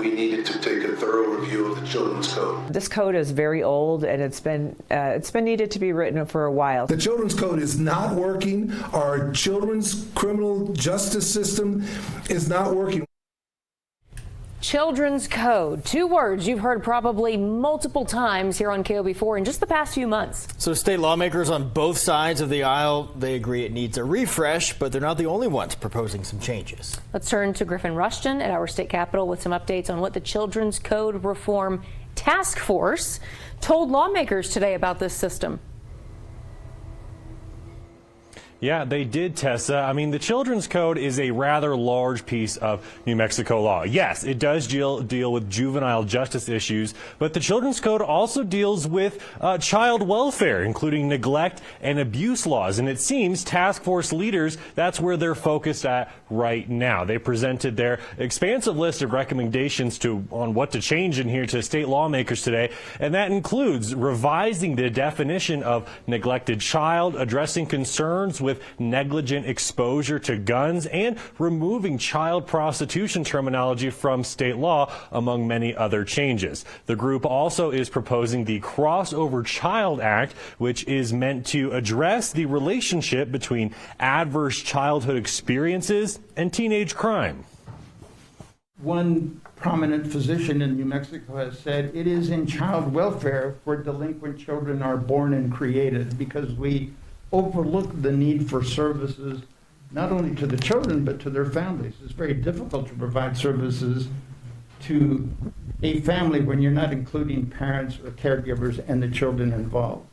We needed to take a thorough review of the Children's Code. This code is very old, and it's been needed to be written for a while. The Children's Code is not working. Our children's criminal justice system is not working. Children's Code, 2 words you've heard probably multiple times here on KOB4 in just the past few months. So state lawmakers on both sides of the aisle, they agree it needs a refresh, but they're not the only ones proposing some changes. Let's turn to Griffin Rushton at our state capitol with some updates on what the Children's Code Reform Task Force told lawmakers today about this system. Yeah, they did, Tessa. I mean, the Children's Code is a rather large piece of New Mexico law. Yes, it does deal with juvenile justice issues, but the Children's Code also deals with child welfare, including neglect and abuse laws. And it seems task force leaders, that's where they're focused at right now. They presented their expansive list of recommendations on what to change in here to state lawmakers today, and that includes revising the definition of neglected child, addressing concerns with negligent exposure to guns, and removing child prostitution terminology from state law, among many other changes. The group also is proposing the Crossover Child Act, which is meant to address the relationship between adverse childhood experiences and teenage crime. One prominent physician in New Mexico has said it is in child welfare where delinquent children are born and created, because we overlook the need for services not only to the children but to their families. It's very difficult to provide services to a family when you're not including parents or caregivers and the children involved.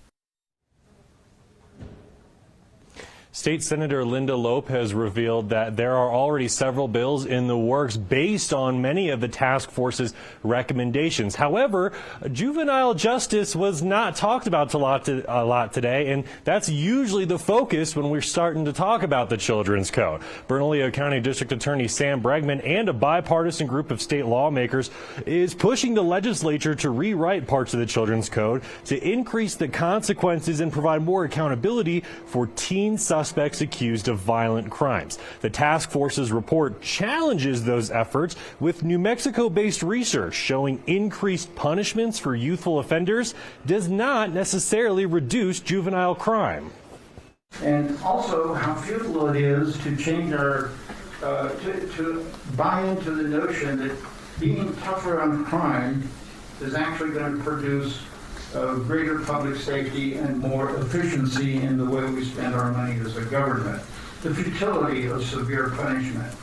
State Senator Linda Lopez revealed that there are already several bills in the works based on many of the task force's recommendations. However, juvenile justice was not talked about a lot today, and that's usually the focus when we're starting to talk about the Children's Code. Bernalillo County District Attorney Sam Bregman and a bipartisan group of state lawmakers is pushing the legislature to rewrite parts of the Children's Code to increase the consequences and provide more accountability for teen suspects accused of violent crimes. The task force's report challenges those efforts with New Mexico-based research showing increased punishments for youthful offenders does not necessarily reduce juvenile crime. And also how futile it is to change our, to buy into the notion that being tougher on crime is actually going to produce greater public safety and more efficiency in the way we spend our money as a government. The futility of severe punishment.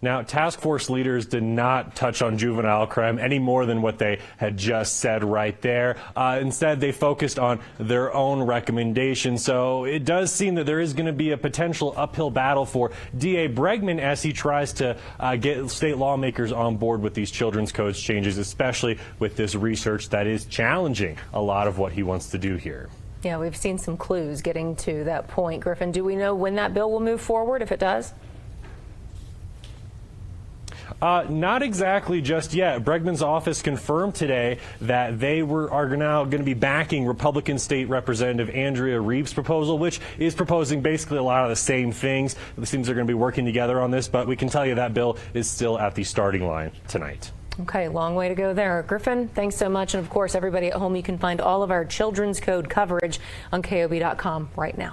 Now, task force leaders did not touch on juvenile crime any more than what they had just said right there. Instead, they focused on their own recommendations. So it does seem that there is going to be a potential uphill battle for DA Bregman as he tries to get state lawmakers on board with these Children's Codes changes, especially with this research that is challenging a lot of what he wants to do here. Yeah, we've seen some clues getting to that point. Griffin, do we know when that bill will move forward, if it does? Not exactly just yet. Bregman's office confirmed today that they are now going to be backing Republican State Representative Andrea Reeves' proposal, which is proposing basically a lot of the same things. It seems they're going to be working together on this, but we can tell you that bill is still at the starting line tonight. Okay, long way to go there. Griffin, thanks so much. And of course, everybody at home, you can find all of our Children's Code coverage on KOB.com right now.